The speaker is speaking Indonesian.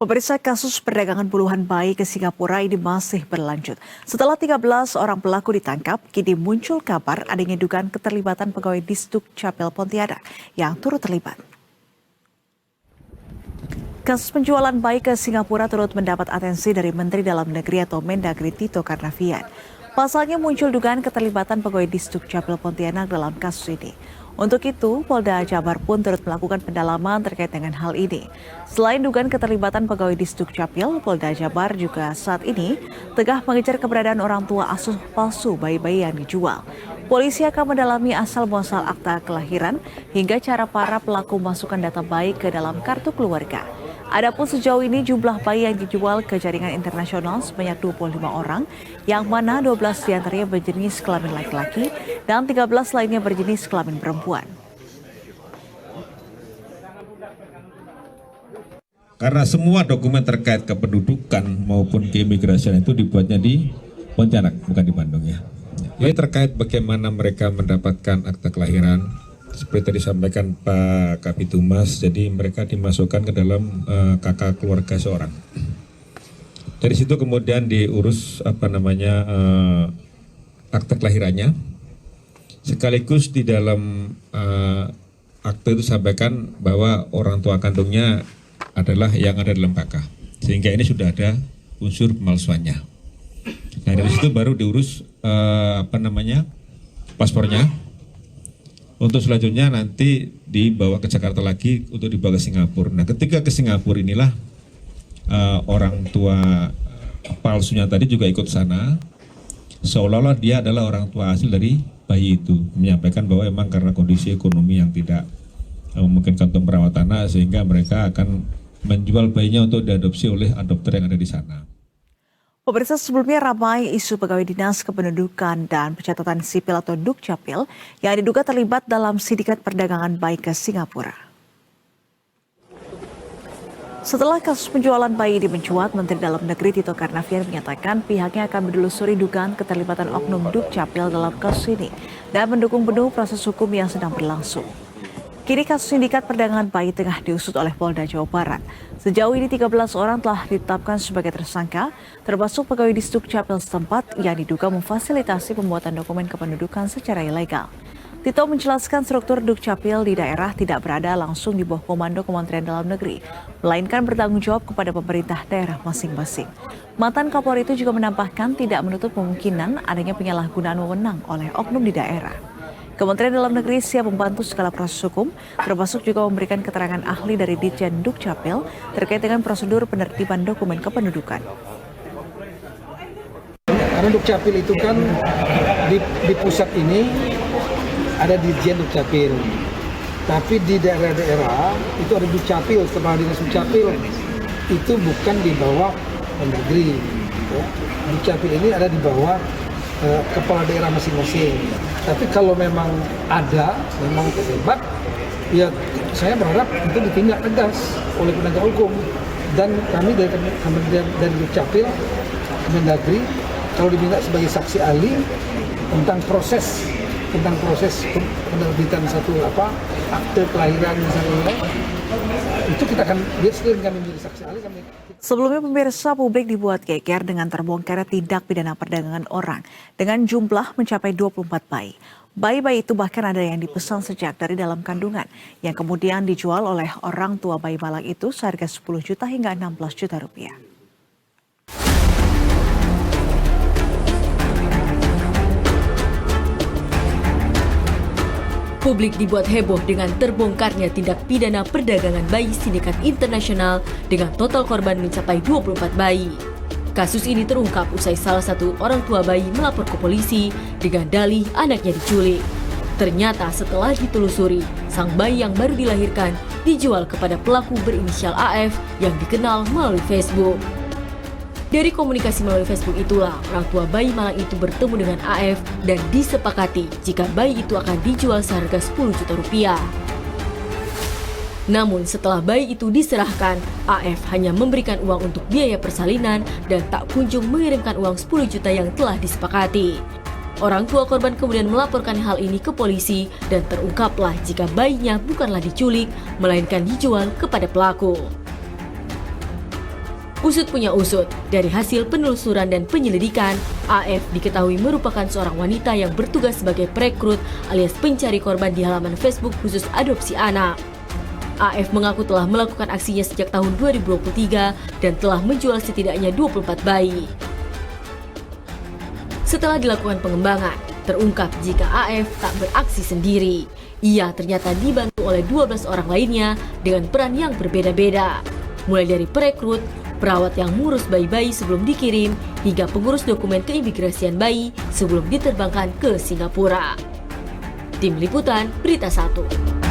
Pemirsa, kasus perdagangan puluhan bayi ke Singapura ini masih berlanjut. Setelah 13 orang pelaku ditangkap, kini muncul kabar adanya dugaan keterlibatan pegawai Disduk Capil Pontianak yang turut terlibat. Kasus penjualan bayi ke Singapura turut mendapat atensi dari Menteri Dalam Negeri atau Mendagri Tito Karnavian. Pasalnya muncul dugaan keterlibatan pegawai Disduk Capil Pontianak dalam kasus ini. Untuk itu, Polda Jabar pun turut melakukan pendalaman terkait dengan hal ini. Selain dugaan keterlibatan pegawai Disduk Capil, Polda Jabar juga saat ini tengah mengejar keberadaan orang tua asuh palsu bayi-bayi yang dijual. Polisi akan mendalami asal-muasal akta kelahiran hingga cara para pelaku masukkan data bayi ke dalam kartu keluarga. Adapun sejauh ini jumlah bayi yang dijual ke jaringan internasional sebanyak 25 orang, yang mana 12 diantaranya berjenis kelamin laki-laki dan 13 lainnya berjenis kelamin perempuan. Karena semua dokumen terkait kependudukan maupun keimigrasian itu dibuatnya di Pontianak, bukan di Bandung ya. Jadi terkait bagaimana mereka mendapatkan akta kelahiran, seperti tadi disampaikan Pak Kapitumas, jadi mereka dimasukkan ke dalam kakak keluarga seorang. Dari situ kemudian diurus akta kelahirannya, sekaligus di dalam akte itu sampaikan bahwa orang tua kandungnya adalah yang ada dalam kakak, sehingga ini sudah ada unsur pemalsuannya. Nah dari situ baru diurus paspornya. Untuk selanjutnya nanti dibawa ke Jakarta lagi untuk dibawa ke Singapura. Nah ketika ke Singapura inilah orang tua palsunya tadi juga ikut sana, seolah-olah dia adalah orang tua asli dari bayi itu, menyampaikan bahwa memang karena kondisi ekonomi yang tidak memungkinkan untuk merawat anak, sehingga mereka akan menjual bayinya untuk diadopsi oleh adopter yang ada di sana. Pemirsa, sebelumnya ramai isu pegawai Dinas Kependudukan dan Pencatatan Sipil atau Dukcapil yang diduga terlibat dalam sindikat perdagangan bayi ke Singapura. Setelah kasus penjualan bayi ini mencuat, Menteri Dalam Negeri Tito Karnavian menyatakan pihaknya akan menelusuri dugaan keterlibatan oknum Dukcapil dalam kasus ini dan mendukung penuh proses hukum yang sedang berlangsung. Kini kasus sindikat perdagangan bayi tengah diusut oleh Polda Jawa Barat. Sejauh ini 13 orang telah ditetapkan sebagai tersangka, termasuk pegawai Disduk Capil setempat yang diduga memfasilitasi pembuatan dokumen kependudukan secara ilegal. Tito menjelaskan struktur Dukcapil di daerah tidak berada langsung di bawah komando Kementerian Dalam Negeri, melainkan bertanggung jawab kepada pemerintah daerah masing-masing. Mantan Kapolri itu juga menambahkan tidak menutup kemungkinan adanya penyalahgunaan wewenang oleh oknum di daerah. Kementerian Dalam Negeri siap membantu segala proses hukum, termasuk juga memberikan keterangan ahli dari Ditjen Dukcapil terkait dengan prosedur penertiban dokumen kependudukan. Karena Dukcapil itu kan di pusat ini ada Ditjen Dukcapil, tapi di daerah-daerah itu ada Dukcapil, Kepala Dinas Dukcapil, itu bukan di bawah Mendagri. Dukcapil ini ada di bawah kepala daerah masing-masing. Tapi kalau memang memang terlibat, ya saya berharap itu ditindak tegas oleh penegak hukum. Dan kami dari Dukcapil, Mendagri, kalau diminta sebagai saksi ahli tentang proses penerbitan satu akte kelahiran misalnya, itu kita akan kami menjadi saksi ahli. Sebelumnya, pemirsa, publik dibuat geger dengan terbongkarnya tindak pidana perdagangan orang dengan jumlah mencapai 24 bayi. Bayi-bayi itu bahkan ada yang dipesan sejak dari dalam kandungan yang kemudian dijual oleh orang tua bayi malang itu seharga 10 juta hingga 16 juta rupiah. Publik dibuat heboh dengan terbongkarnya tindak pidana perdagangan bayi sindikat internasional dengan total korban mencapai 24 bayi. Kasus ini terungkap usai salah satu orang tua bayi melapor ke polisi dengan dalih anaknya diculik. Ternyata setelah ditelusuri, sang bayi yang baru dilahirkan dijual kepada pelaku berinisial AF yang dikenal melalui Facebook. Dari komunikasi melalui Facebook itulah orang tua bayi malang itu bertemu dengan AF dan disepakati jika bayi itu akan dijual seharga 10 juta rupiah. Namun setelah bayi itu diserahkan, AF hanya memberikan uang untuk biaya persalinan dan tak kunjung mengirimkan uang 10 juta yang telah disepakati. Orang tua korban kemudian melaporkan hal ini ke polisi dan terungkaplah jika bayinya bukanlah diculik, melainkan dijual kepada pelaku. Usut punya usut, dari hasil penelusuran dan penyelidikan, AF diketahui merupakan seorang wanita yang bertugas sebagai perekrut alias pencari korban di halaman Facebook khusus adopsi anak. AF mengaku telah melakukan aksinya sejak tahun 2023 dan telah menjual setidaknya 24 bayi. Setelah dilakukan pengembangan, terungkap jika AF tak beraksi sendiri. Ia ternyata dibantu oleh 12 orang lainnya dengan peran yang berbeda-beda. Mulai dari perekrut, perawat yang ngurus bayi-bayi sebelum dikirim, hingga pengurus dokumen keimigrasian bayi sebelum diterbangkan ke Singapura. Tim Liputan Berita 1.